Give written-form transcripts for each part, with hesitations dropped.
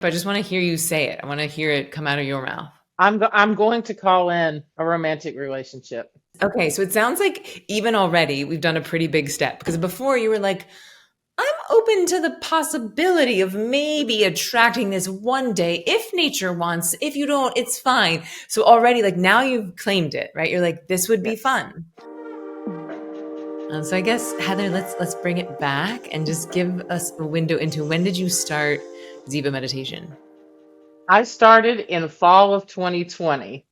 But I just want to hear you say it. I want to hear it come out of your mouth. I'm going to call in a romantic relationship. Okay, so it sounds like even already we've done a pretty big step because before you were like, I'm open to the possibility of maybe attracting this one day if nature wants. If you don't, it's fine. So already, like now you've claimed it, right? You're like, this would be Yes. fun. So I guess Heather, let's bring it back and just give us a window into when did you start Ziva meditation? I started in fall of 2020.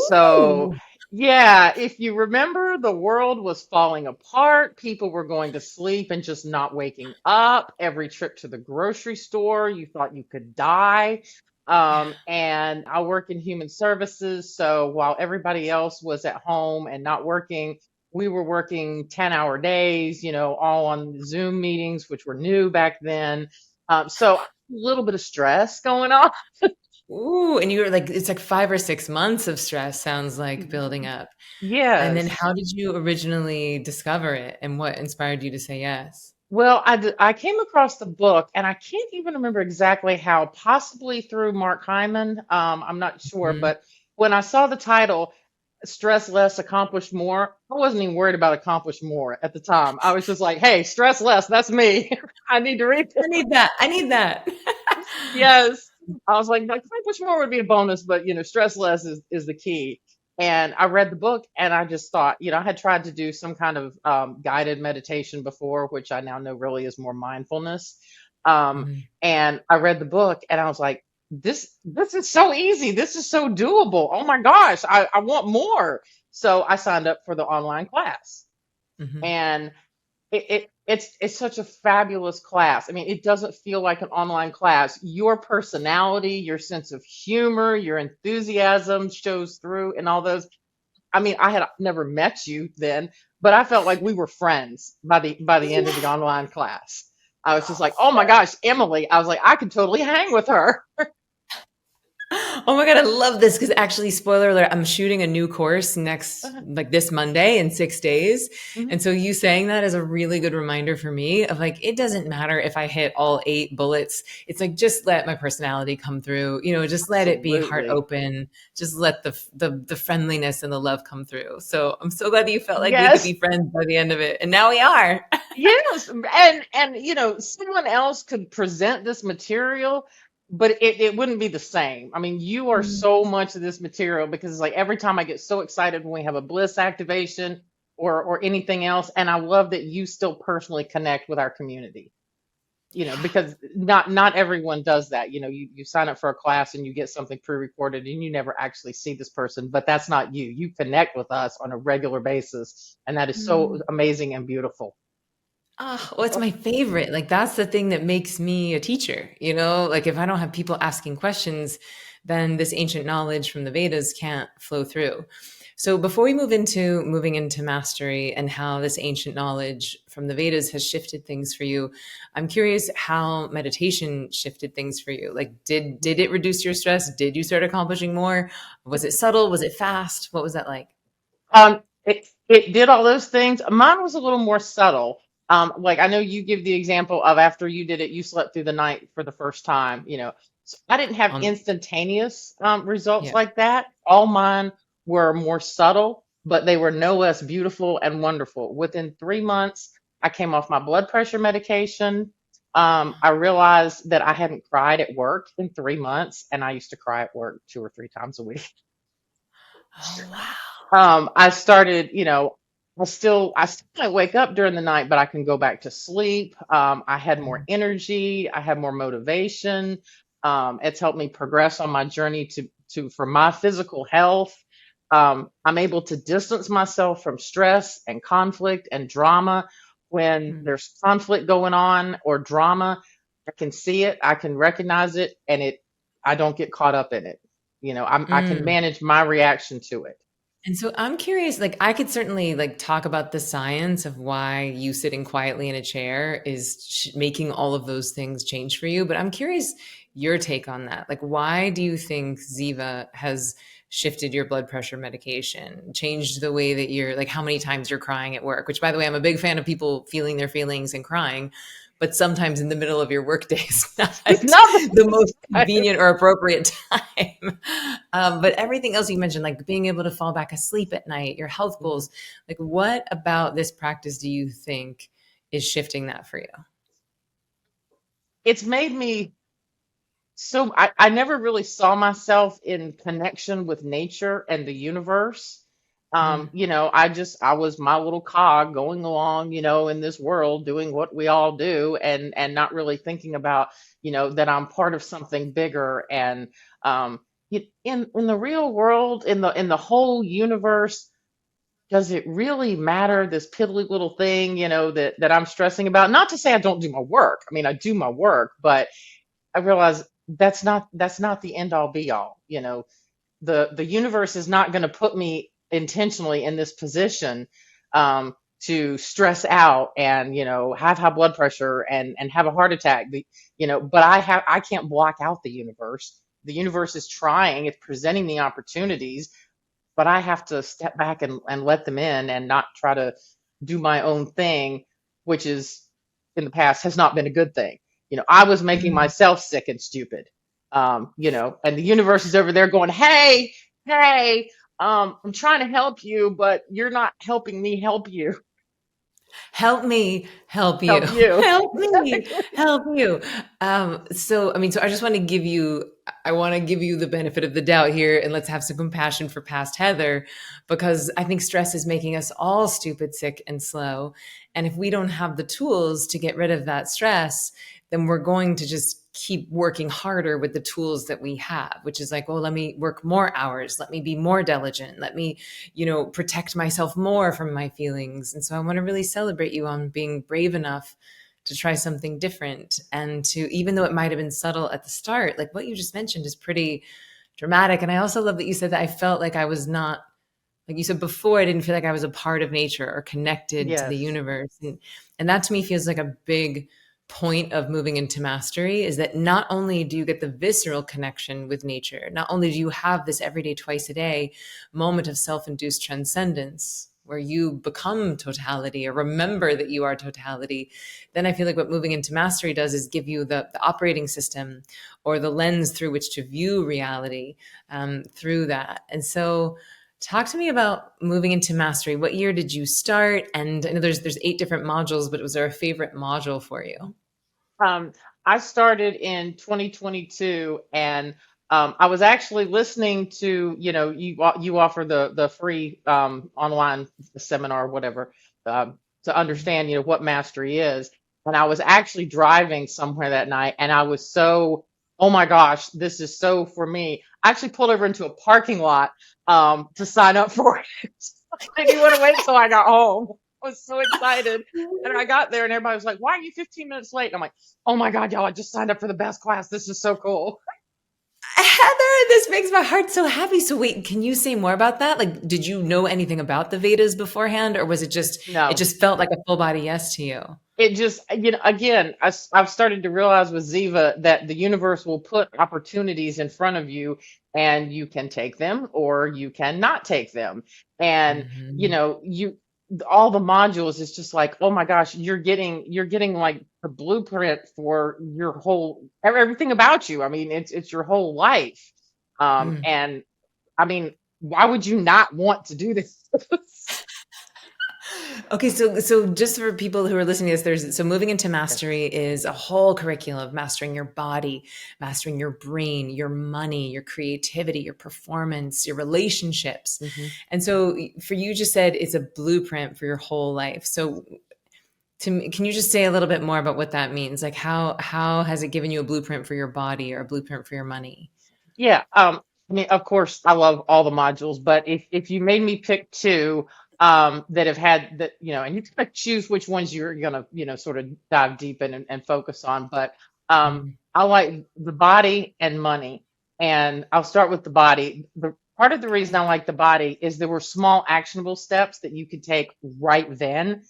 So, Ooh. yeah, if you remember, the world was falling apart. People were going to sleep and just not waking up. Every trip to the grocery store, you thought you could die. Yeah. And I work in human services. So while everybody else was at home and not working, we were working 10-hour days, all on Zoom meetings, which were new back then. So a little bit of stress going on. Ooh, and you were like, it's like 5 or 6 months of stress, sounds like building up. And then Yes. how did you originally discover it and what inspired you to say yes? Well, I came across the book, and I can't even remember exactly how, possibly through Mark Hyman. I'm not sure, Mhm. but when I saw the title, Stress Less, Accomplish More, I wasn't even worried about accomplish more at the time. I was just like, hey, stress less, that's me. I need to read this. I need that. I need that. Yes. I was like, accomplish more would be a bonus, but stress less is the key. And I read the book and I just thought, I had tried to do some kind of guided meditation before, which I now know really is more mindfulness. Um, Mhm. and I read the book and I was like, this is so easy. This is so doable. Oh my gosh, I want more. So I signed up for the online class. Mhm. And it's such a fabulous class. I mean, it doesn't feel like an online class. Your personality, your sense of humor, your enthusiasm shows through in all those. I mean, I had never met you then, but I felt like we were friends by the end of the online class. I was just like, oh my gosh, Emily. I was like, I could totally hang with her. Oh my God, I love this because actually, spoiler alert, I'm shooting a new course next, like this Monday in 6 days. Mhm. And so you saying that is a really good reminder for me of like, it doesn't matter if I hit all 8 bullets. It's like, just let my personality come through, just let it be heart Absolutely. open. Just let the friendliness and the love come through. So I'm so glad that you felt like we could Yes. be friends by the end of it. And now we are. Yes, and someone else could present this material, but it wouldn't be the same. I mean, you are so much of this material because it's like every time I get so excited when we have a bliss activation or anything else, and I love that you still personally connect with our community. Because not everyone does that. You sign up for a class and you get something pre-recorded and you never actually see this person, but that's not you. You connect with us on a regular basis, and that is so Mm. amazing and beautiful. Oh, well, it's my favorite. Like that's the thing that makes me a teacher, Like if I don't have people asking questions, then this ancient knowledge from the Vedas can't flow through. So before we moving into mastery and how this ancient knowledge from the Vedas has shifted things for you, I'm curious how meditation shifted things for you. Like did it reduce your stress? Did you start accomplishing more? Was it subtle? Was it fast? What was that like? It did all those things. Mine was a little more subtle. Like I know you give the example of after you did it, you slept through the night for the first time. So I didn't have On instantaneous results Yeah. like that. All mine were more subtle, but they were no less beautiful and wonderful. Within 3 months, I came off my blood pressure medication. I realized that I hadn't cried at work in 3 months, and I used to cry at work 2 or 3 times a week. Oh wow. I started, I still might wake up during the night, but I can go back to sleep. I had more energy. I had more motivation. It's helped me progress on my journey for my physical health. I'm able to distance myself from stress and conflict and drama. When Mhm. there's conflict going on or drama, I can see it, I can recognize it, and I don't get caught up in it. I can Mm. manage my reaction to it. And so I'm curious, like I could certainly like talk about the science of why you sitting quietly in a chair is making all of those things change for you, but I'm curious your take on that. Like why do you think Ziva has shifted your blood pressure medication, changed the way that you're like how many times you're crying at work, which by the way, I'm a big fan of people feeling their feelings and crying, but sometimes in the middle of your workday is not It's not the most the convenient or appropriate time. But everything else you mentioned, like being able to fall back asleep at night, your health time. goals, like what about this practice do you think is shifting that for you? It's made me so I never really saw myself in connection with nature and the universe. Mm, I was my little cog going along, in this world doing what we all do, and not really thinking about, that I'm part of something bigger. And in the real world, in the whole universe, does it really matter, this piddly little thing, that I'm stressing about? Not to say I don't do my work. I mean, I do my work, but I realize that's not the end all be all. The universe is not going to put me intentionally in this position, to stress out and have high blood pressure and have a heart attack. But I can't block out the universe. The universe is trying, it's presenting the opportunities, but I have to step back and let them in and not try to do my own thing, which is in the past has not been a good thing. I was making mm. myself sick and stupid. And the universe is over there going, hey, hey, I'm trying to help you, but you're not helping me help you. Help me help you. Help you. Help me help you. So I just want to give you, I want to give you the benefit of the doubt here, and let's have some compassion for past Heather, because I think stress is making us all stupid, sick, and slow. And if we don't have the tools to get rid of that stress, then we're going to just keep working harder with the tools that we have, which is like, well, let me work more hours. Let me be more diligent. Let me, protect myself more from my feelings. And so I want to really celebrate you on being brave enough to try something different. And to, even though it might have been subtle at the start, like what you just mentioned is pretty dramatic. And I also love that you said that I felt like I was not, like you said before, I didn't feel like I was a part of nature or connected to the Yes. universe. And that to me feels like a big point of moving into mastery, is that not only do you get the visceral connection with nature, not only do you have this everyday, twice a day moment of self-induced transcendence where you become totality or remember that you are totality, then I feel like what moving into mastery does is give you the operating system or the lens through which to view reality, through that. And so talk to me about moving into mastery. What year did you start? And I know there's 8 different modules, but was there a favorite module for you? Um, I started in 2022, and I was actually listening to, you offer the free online seminar, whatever, to understand, what mastery is. And I was actually driving somewhere that night, and I was so, oh my gosh, this is so for me. I actually pulled over into a parking lot, to sign up for it. I didn't want to wait till I got home. I was so excited. And I got there and everybody was like, why are you 15 minutes late? And I'm like, oh my God, y'all, I just signed up for the best class. This is so cool. Heather, this makes my heart so happy. So wait, can you say more about that? Like, did you know anything about the Vedas beforehand, or was it No, just felt like a full body yes to you? it just, again, I've started to realize with Ziva that the universe will put opportunities in front of you, and you can take them or you cannot take them. And, Mhm. all the modules is just like, oh my gosh, you're getting like the blueprint for your whole, everything about you. I mean, it's your whole life. Mm. And I mean, why would you not want to do this? Okay, so just for people who are listening to this, so moving into Yes. mastery is a whole curriculum of mastering your body, mastering your brain, your money, your creativity, your performance, your relationships. Mhm. And so for you just said it's a blueprint for your whole life. So to me, can you just say a little bit more about what that means? Like how has it given you a blueprint for your body or a blueprint for your money? Yeah. I mean, of course, I love all the modules, but if you made me pick two, that have had that, and you can choose which ones you're gonna, sort of dive deep in and focus on. But Mm, I like the body and money, and I'll start with the body. The part of the reason okay. I like the body is there were small actionable steps that you could take right then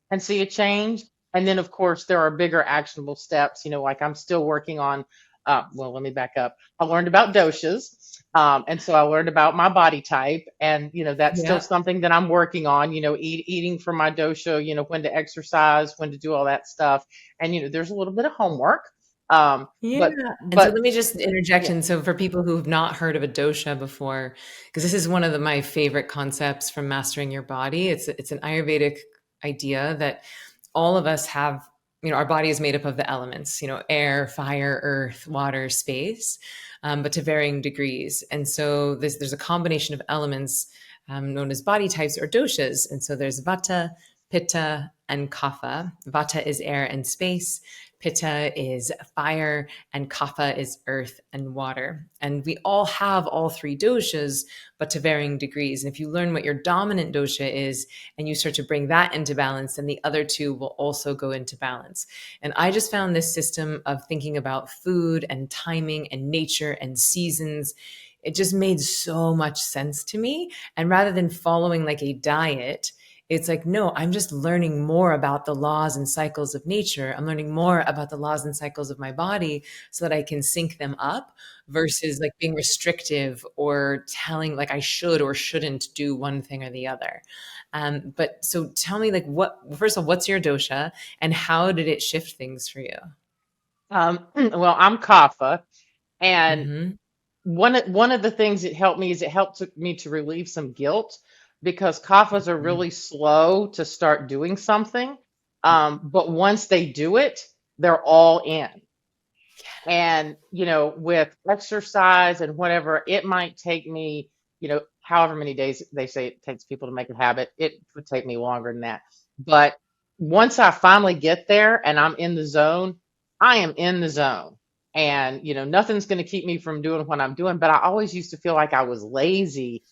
and see a change. And then, of course, there are bigger actionable steps. Like I'm still working on Well, let me back up. I learned about doshas. And so I learned about my body type, and that's still Yeah. something that I'm working on. Eating for my dosha. When to exercise, when to do all that stuff, and there's a little bit of homework. Yeah. And so But let me just interject yeah. in. So for people who have not heard of a dosha before, because this is one of my favorite concepts from mastering your body. It's an Ayurvedic idea that all of us have, our body is made up of the elements, air, fire, earth, water, space, but to varying degrees. And so there's a combination of elements known as body types or doshas. And so there's vata, pitta, and kapha. Vata is air and space. Pitta is fire, and kapha is earth and water. And we all have all three doshas, but to varying degrees. And if you learn what your dominant dosha is and you start to bring that into balance, then the other two will also go into balance. And I just found this system of thinking about food and timing and nature and seasons. It just made so much sense to me. And rather than following like a diet, it's like, no, I'm just learning more about the laws and cycles of nature. I'm learning more about the laws and cycles of my body so that I can sync them up versus like being restrictive or telling like I should or shouldn't do one thing or the other. But so tell me, like, first of all, what's your dosha and how did it shift things for you? Well, I'm kapha, and Hmm. one of the things it helped me is it helped me to relieve some guilt, because kaphas are really slow to start doing something. But once they do it, they're all in. And, with exercise and whatever, it might take me, however many days they say it takes people to make a habit. It would take me longer than that. But once I finally get there and I'm in the zone, I am in the zone. And, nothing's going to keep me from doing what I'm doing. But I always used to feel like I was lazy,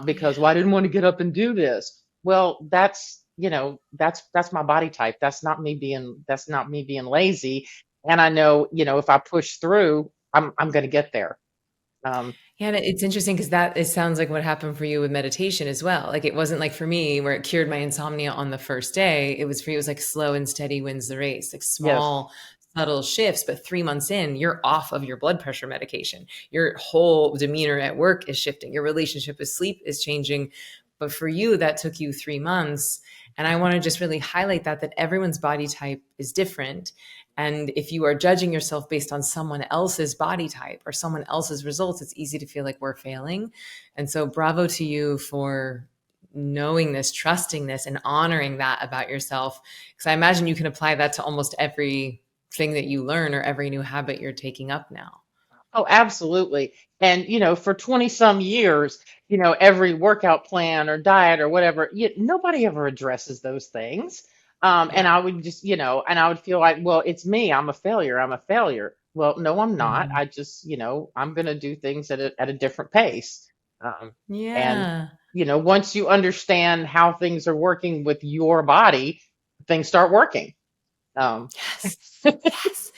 because, well, I didn't want to get up and do this. Well, that's my body type. That's not me being lazy. And I know, if I push through, I'm going to get there. Um, Yeah, and it's interesting because it sounds like what happened for you with meditation as well. Like it wasn't like for me where it cured my insomnia on the first day. It was for you, it was like slow and steady wins the race, like yes. small, subtle shifts. But 3 months in, you're off of your blood pressure medication. Your whole demeanor at work is shifting. Your relationship with sleep is changing. But for you, that took you 3 months. And I want to just really highlight that everyone's body type is different. And if you are judging yourself based on someone else's body type or someone else's results, it's easy to feel like we're failing. And so, bravo to you for knowing this, trusting this, and honoring that about yourself. Because I imagine you can apply that to almost every thing that you learn or every new habit you're taking up now. Oh, absolutely. And, for 20 some years, every workout plan or diet or whatever, nobody ever addresses those things. And Yeah. I would just, and I would feel like, well, it's me. I'm a failure. I'm a failure. Well, no, I'm not. Mhm. I just, I'm going to do things at a different pace. Um, and, Yeah. once you understand how things are working with your body, things start working. Um, Yes. Yes.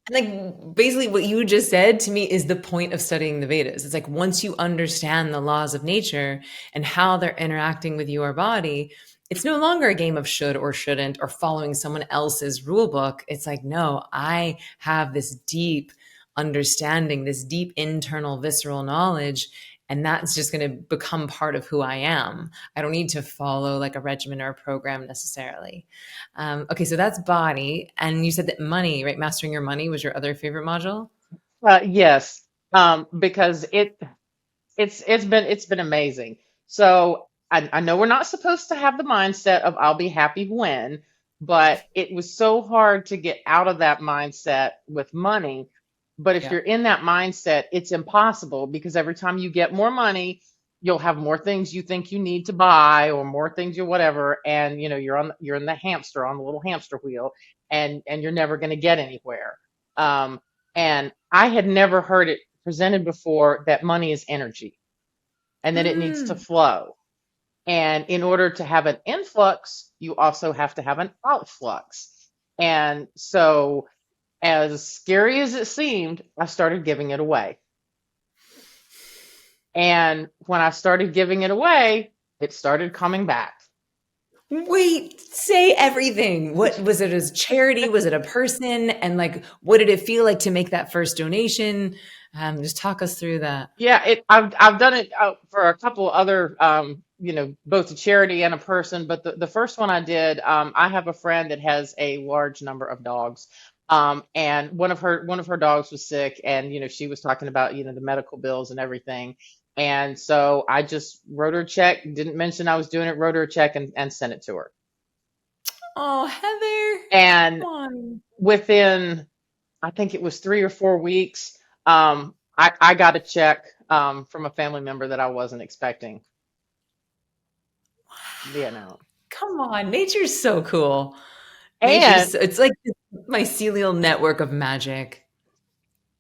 And like basically what you just said to me is the point of studying the Vedas. It's like once you understand the laws of nature and how they're interacting with your body, it's no longer a game of should or shouldn't or following someone else's rule book. It's like, no, I have this deep understanding, this deep internal visceral knowledge, and that's just going to become part of who I am. I don't need to follow like a regimen or a program necessarily. Okay, so that's body. And you said that money, right? Mastering your money was your other favorite module? yes. Because it's been amazing. So I know we're not supposed to have the mindset of I'll be happy when, but it was so hard to get out of that mindset with money. But if Yeah. you're in that mindset, it's impossible, because every time you get more money, you'll have more things you think you need to buy, or more things you whatever, and you're in the hamster on the little hamster wheel, and you're never going to get anywhere. Um, and I had never heard it presented before that money is energy and that it needs to Mm. flow. And in order to have an influx, you also have to have an outflux. And so, as scary as it seemed, I started giving it away. And when I started giving it away, it started coming back. Wait, say everything. What was it, as charity? Was it a person? And like, what did it feel like to make that first donation? Just talk us through that. Yeah, I've done it for a couple other both a charity and a person, but the first one I did, I have a friend that has a large number of dogs. And one of her dogs was sick, and she was talking about the medical bills and everything. And so I just wrote her a check, didn't mention I was doing it, wrote her a check and sent it to her. Oh, Heather, come And on. within, I think it was 3 or 4 weeks, I got a check from a family member that I wasn't expecting the amount. Come on. Nature's so cool. And It's like this mycelial network of magic.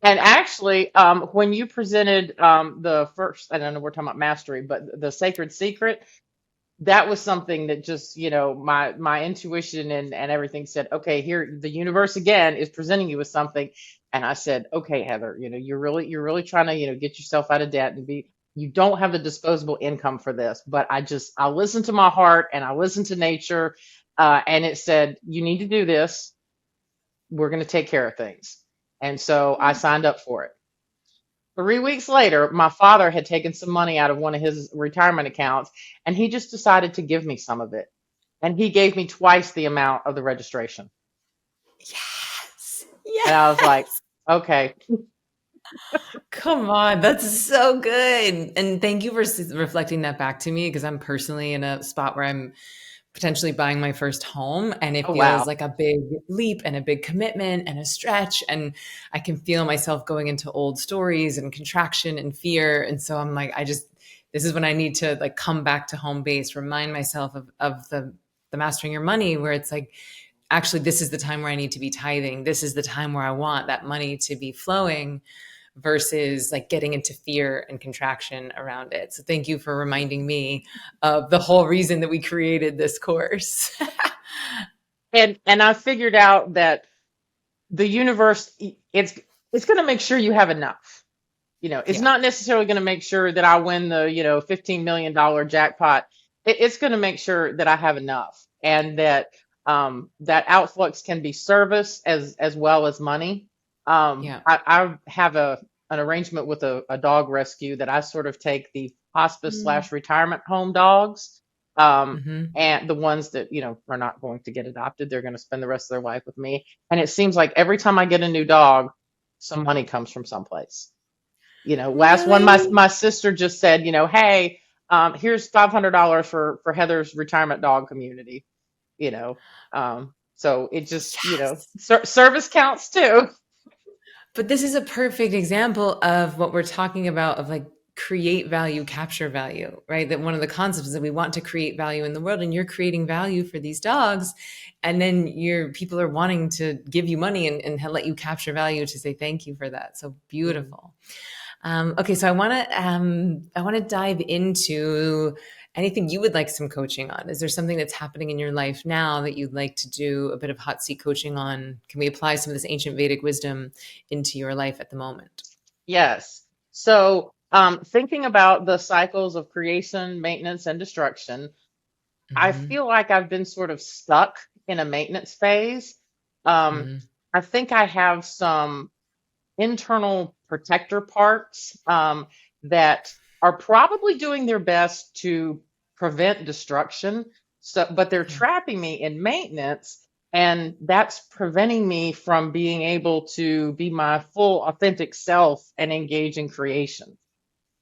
and actually, when you presented the first, I don't know, we're talking about mastery, but the sacred secret, that was something that just, my intuition and everything said, okay, here the universe again is presenting you with something. And I said, okay, Heather, you're really trying to, get yourself out of debt and you don't have the disposable income for this. But I listened to my heart and I listened to nature, and it said, you need to do this. We're going to take care of things. And so I signed up for it. 3 weeks later, my father had taken some money out of one of his retirement accounts, and he just decided to give me some of it. And he gave me twice the amount of the registration. Yes. And I was like, Yes. okay, Come on. That's so good. And thank you for reflecting that back to me, because I'm personally in a spot where I'm potentially buying my first home, and it oh feels wow. like a big leap and a big commitment and a stretch, and I can feel myself going into old stories and contraction and fear. And so I'm like, this is when I need to like come back to home base, remind myself of the mastering your money, where it's like, actually, this is the time where I need to be tithing, this is the time where I want that money to be flowing, versus like getting into fear and contraction around it. So thank you for reminding me of the whole reason that we created this course. And I figured out that the universe, it's going to make sure you have enough. It's Yeah. not necessarily going to make sure that I win the, $15 million jackpot. It's going to make sure that I have enough, and that outflux can be service as well as money. Yeah. I have an arrangement with a dog rescue that I sort of take the hospice slash retirement home dogs, Mm-hmm. and the ones that, are not going to get adopted, they're going to spend the rest of their life with me. And it seems like every time I get a new dog, some money comes from someplace. Last one, my Really? my sister just said, hey, here's $500 for Heather's retirement dog community. You know, so it just, Yes. service counts too. But this is a perfect example of what we're talking about, of like create value, capture value, right? That one of the concepts is that we want to create value in the world, and you're creating value for these dogs. And then your people are wanting to give you money and let you capture value to say thank you for that. So Mhm. beautiful. Okay, so I want to dive into anything you would like some coaching on. Is there something that's happening in your life now that you'd like to do a bit of hot seat coaching on? Can we apply some of this ancient Vedic wisdom into your life at the moment? Yes. So, thinking about the cycles of creation, maintenance, and destruction, I Hmm. feel like I've been sort of stuck in a maintenance phase. Um, Hmm. I think I have some internal protector parts, that are probably doing their best to prevent destruction. So, but they're Yeah. trapping me in maintenance, and that's preventing me from being able to be my full authentic self and engage in creation.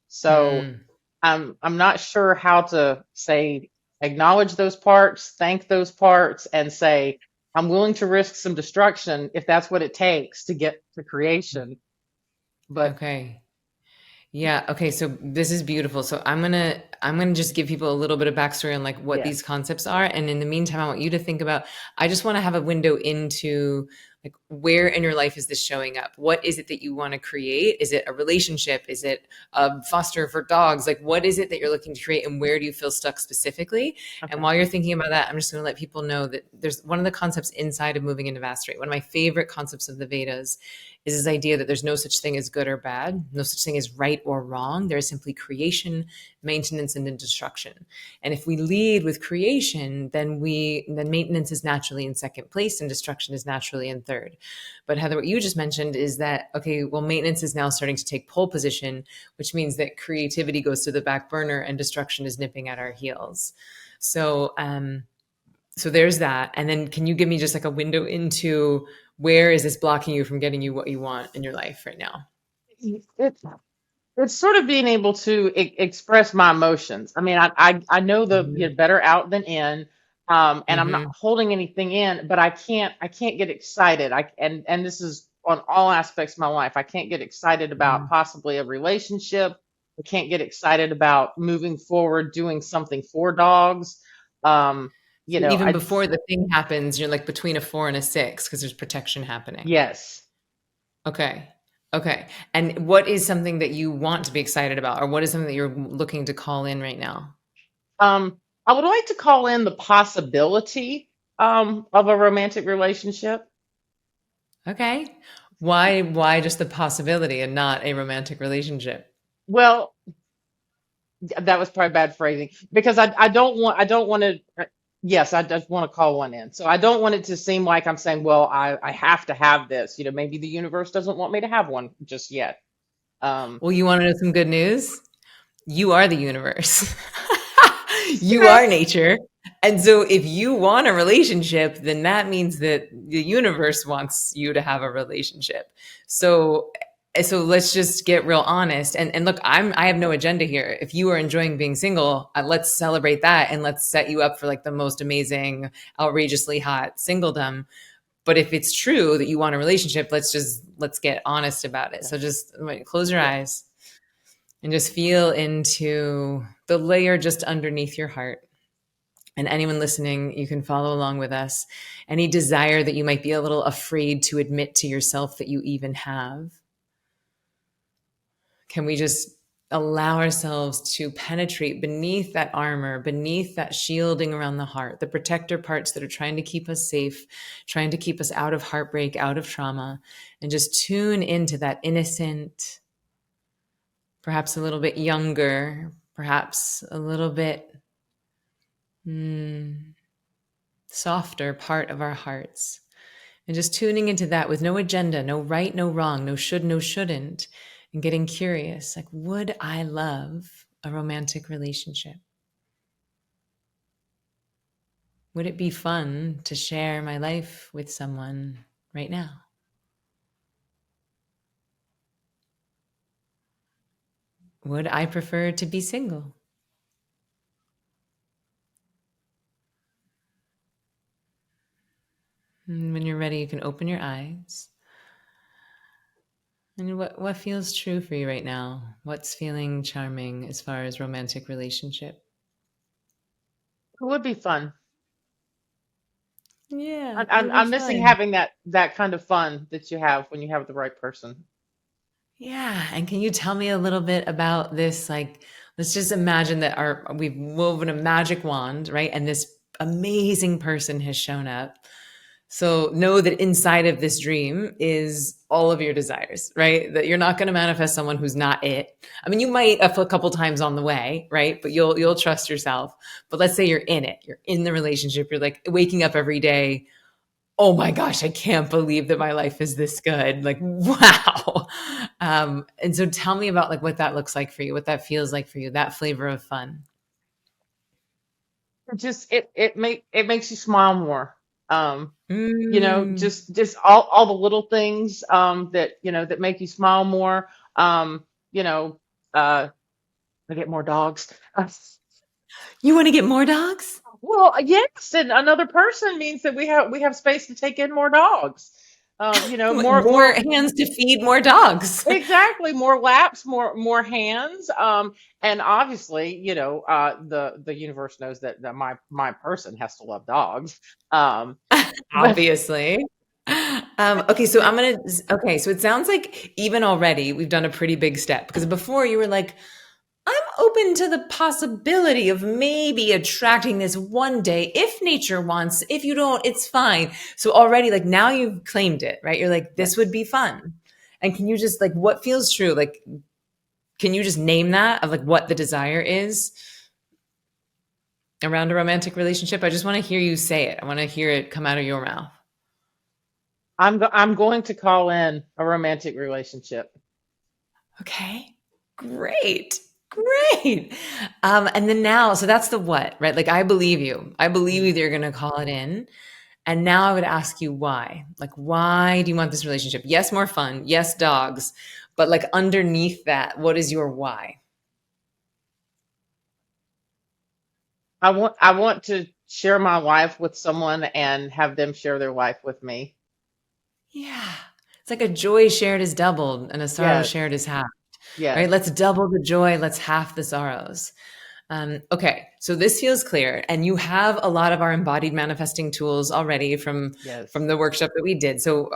So Mm. I'm not sure how to say acknowledge those parts, thank those parts, and say I'm willing to risk some destruction if that's what it takes to get to creation. But Okay. Yeah. Okay. So this is beautiful. So I'm gonna just give people a little bit of backstory on like what these yes, concepts are, and in the meantime, I want you to think about. I just want to have a window into like where in your life is this showing up? What is it that you want to create? Is it a relationship? Is it a foster for dogs? Like what is it that you're looking to create, and where do you feel stuck specifically? And okay, while you're thinking about that, I'm just going to let people know that there's one of the concepts inside of moving into mastery. One of my favorite concepts of the Vedas is this idea that there's no such thing as good or bad, no such thing as right or wrong. There is simply creation, maintenance, and then destruction. And if we lead with creation, then maintenance is naturally in second place and destruction is naturally in third. But Heather, what you just mentioned is that, okay, well, maintenance is now starting to take pole position, which means that creativity goes to the back burner and destruction is nipping at our heels. So, so there's that. And then can you give me just like a window into where is this blocking you from getting you what you want in your life right now? It's it's sort of being able to express my emotions. I mean, I know the Mm-hmm. better out than in, and I'm not Mm-hmm. holding anything in, but I can't get excited. And this is on all aspects of my life. I can't get excited about possibly a relationship. I can't get excited about moving forward, doing something for dogs. Um, So even I before the thing happens, you're like between a 4 and a 6 because there's protection happening. yes. Okay. Okay. And what is something that you want to be excited about, or what is something that you're looking to call in right now? I would like to call in the possibility of a romantic relationship. Okay. Why just the possibility and not a romantic relationship? Well, that was probably bad phrasing because I don't want to. Yes, I just want to call one in. So I don't want it to seem like I'm saying, well, I have to have this. Maybe the universe doesn't want me to have one just yet. Um, Well, you want to know some good news? You are the universe. You okay. are nature. And so if you want a relationship, then that means that the universe wants you to have a relationship. So so let's just get real honest. And look, I have no agenda here. If you are enjoying being single, let's celebrate that and let's set you up for like the most amazing, outrageously hot singledom. But if it's true that you want a relationship, let's get honest about it. So just close your Yeah. eyes and just feel into the layer just underneath your heart. And anyone listening, you can follow along with us. Any desire that you might be a little afraid to admit to yourself that you even have, can we just allow ourselves to penetrate beneath that armor, beneath that shielding around the heart, the protector parts that are trying to keep us safe, trying to keep us out of heartbreak, out of trauma, and just tune into that innocent, perhaps a little bit younger, perhaps a little bit softer part of our hearts. And just tuning into that with no agenda, no right, no wrong, no should, no shouldn't, and getting curious like, would I love a romantic relationship? Would it be fun to share my life with someone right now? Would I prefer to be single? And when you're ready, you can open your eyes. And what feels true for you right now? What's feeling charming as far as romantic relationship? It would be fun. Yeah, I'm it I'm would be I'm missing fun. having that kind of fun that you have when you have the right person. Yeah, and can you tell me a little bit about this? Like, let's just imagine that we've woven a magic wand, right? And this amazing person has shown up. So know that inside of this dream is all of your desires, right? That you're not going to manifest someone who's not it. I mean, you might a couple times on the way, right? But you'll trust yourself. But let's say you're in it. You're in the relationship. You're like waking up every day, oh my gosh, I can't believe that my life is this good. Like, wow. And so tell me about like what that looks like for you, what that feels like for you, that flavor of fun. It makes you smile more. Um, Mm. just all the little things that that make you smile more. You know, I get more dogs. You want to get more dogs? Well, yes, and another person means that we have space to take in more dogs. More More more hands to feed more dogs. exactly more laps, more hands. And obviously, the universe knows that my person has to love dogs. But Obviously. Okay, so okay, so it sounds like even already we've done a pretty big step because before you were like, I'm open to the possibility of maybe attracting this one day if nature wants. If you don't, it's fine. So already, like now you've claimed it, right? You're like, this would yes, be fun. And can you just like, what feels true? Like, can you just name that of like what the desire is around a romantic relationship? I just want to hear you say it. I want to hear it come out of your mouth. I'm going to call in a romantic relationship. Okay. Great. Great. And then now, so that's the what, right? Like, I believe you. I believe Mhm. you that you're going to call it in. And now I would ask you why. Like, why do you want this relationship? Yes, more fun. Yes, dogs. But like underneath that, what is your why? I want to share my life with someone and have them share their life with me. Yeah. It's like a joy shared is doubled and a sorrow Yes. shared is half, right? Yes. Let's double the joy. Let's half the sorrows. Okay, so this feels clear, and you have a lot of our embodied manifesting tools already from Yes. the workshop that we did. So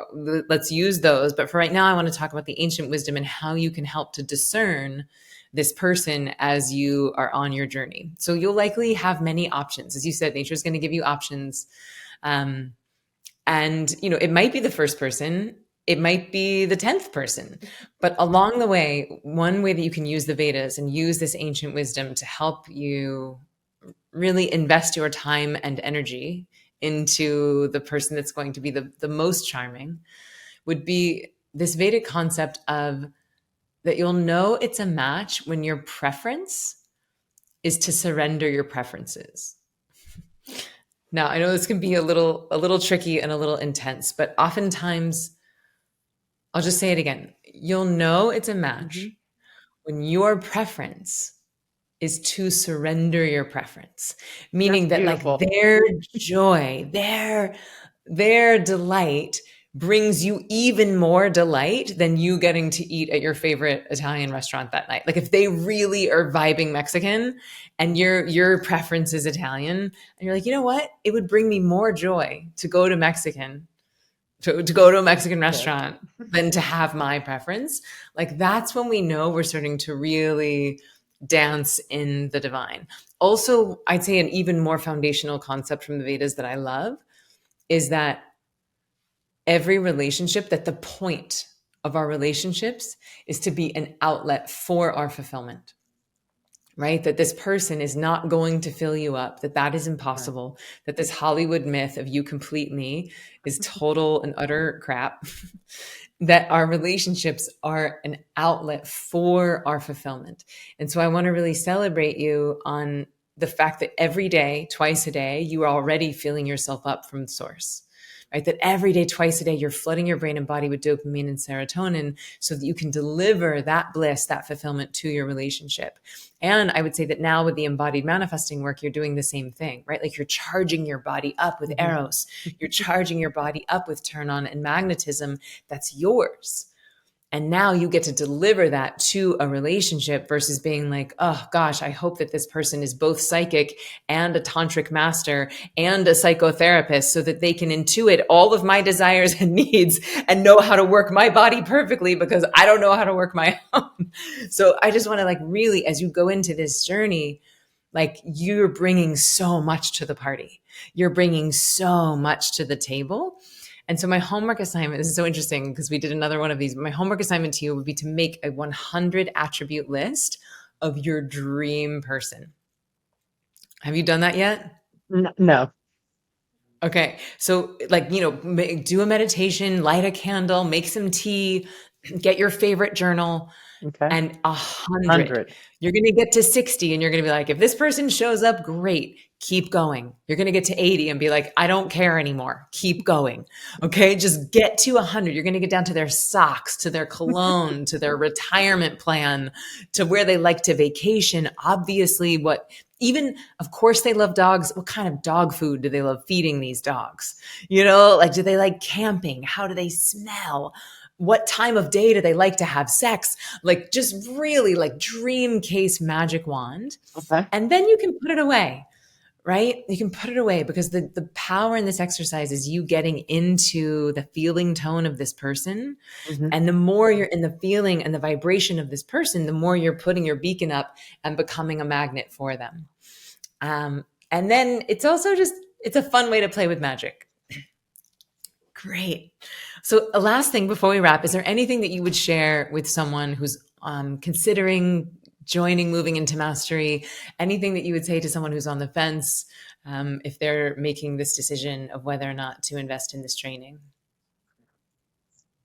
let's use those. But for right now, I want to talk about the ancient wisdom and how you can help to discern this person as you are on your journey. So you'll likely have many options, as you said. Nature is going to give you options. Um, and, it might be the first person, it might be the 10th person. But along the way, one way that you can use the Vedas and use this ancient wisdom to help you really invest your time and energy into the person that's going to be the most charming would be this Vedic concept of that you'll know it's a match when your preference is to surrender your preferences. Now, I know this can be a little tricky and a little intense, but oftentimes I'll just say it again. You'll know it's a match Hmm. when your preference is to surrender your preference, That's meaning that like beautiful. their joy, their delight brings you even more delight than you getting to eat at your favorite Italian restaurant that night. Like if they really are vibing Mexican and your preference is Italian and you're like, "You know what? It would bring me more joy to go to Mexican to go to a Mexican Yes. restaurant than to have my preference." Like that's when we know we're starting to really dance in the divine. Also, I'd say an even more foundational concept from the Vedas that I love is that every relationship, that the point of our relationships is to be an outlet for our fulfillment, right? That this person is not going to fill you up, that is Right. impossible, that this Hollywood myth of you complete me is total and utter crap, that our relationships are an outlet for our fulfillment. And so I want to really celebrate you on the fact that every day, twice a day, you are already filling yourself up from the source. Right? That every day, twice a day, you're flooding your brain and body with dopamine and serotonin so that you can deliver that bliss, that fulfillment to your relationship. And I would say that now with the embodied manifesting work, you're doing the same thing, right? Like you're charging your body up with Hmm. eros, you're charging your body up with turn on and magnetism that's yours. And now you get to deliver that to a relationship versus being like, oh gosh, I hope that this person is both psychic and a tantric master and a psychotherapist so that they can intuit all of my desires and needs and know how to work my body perfectly because I don't know how to work my own. So I just want to like really, as you go into this journey, like you're bringing so much to the party. You're bringing so much to the table. And so my homework assignment, this is so interesting because we did another one of these. My homework assignment to you would be to make a 100 attribute list of your dream person. Have you done that yet? No. Okay. So like, do a meditation, light a candle, make some tea, get your favorite journal, Okay. and 100. 100. You're going to get to 60 and you're going to be like, if this person shows up, great, keep going. You're going to get to 80 and be like, I don't care anymore. Keep going. Okay. Just get to 100. You're going to get down to their socks, to their cologne, to their retirement plan, to where they like to vacation. Obviously, even, of course, they love dogs. What kind of dog food do they love feeding these dogs? Like, do they like camping? How do they smell? What time of day do they like to have sex? Like just really like dream case magic wand. Okay. And then you can put it away, right? You can put it away because the power in this exercise is you getting into the feeling tone of this person. Hmm. And the more you're in the feeling and the vibration of this person, the more you're putting your beacon up and becoming a magnet for them. And then it's also just, it's a fun way to play with magic. Great. So, a last thing before we wrap, is there anything that you would share with someone who's considering joining, moving into mastery? Anything that you would say to someone who's on the fence if they're making this decision of whether or not to invest in this training?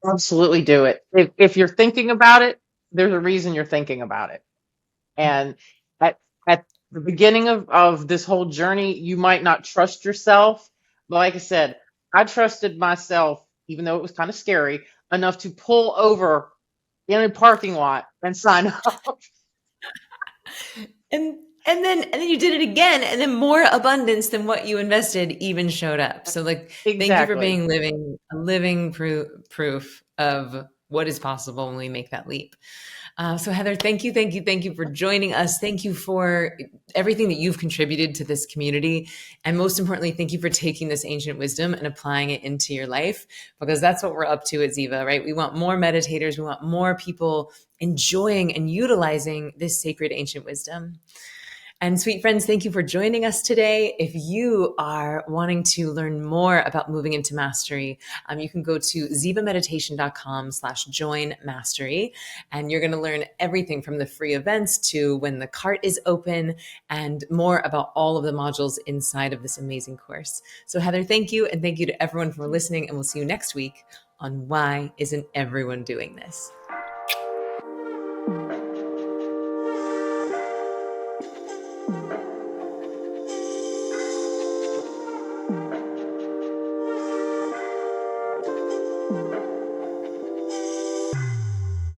Absolutely do it. If you're thinking about it, there's a reason you're thinking about it. And at at the beginning of this whole journey, you might not trust yourself. But like I said, I trusted myself, even though it was kind of scary, enough to pull over in a parking lot and sign up. And then you did it again, and then more abundance than what you invested even showed up. So, like, thank you for Exactly. being living proof of what is possible when we make that leap. So, Heather, thank you for joining us. Thank you for everything that you've contributed to this community. And most importantly, thank you for taking this ancient wisdom and applying it into your life, because that's what we're up to at Ziva, right? We want more meditators. We want more people enjoying and utilizing this sacred ancient wisdom. And sweet friends, thank you for joining us today. If you are wanting to learn more about moving into mastery, you can go to zivameditation.com/join mastery. And you're going to learn everything from the free events to when the cart is open and more about all of the modules inside of this amazing course. So Heather, thank you. And thank you to everyone for listening. And we'll see you next week on Why Isn't Everyone Doing This?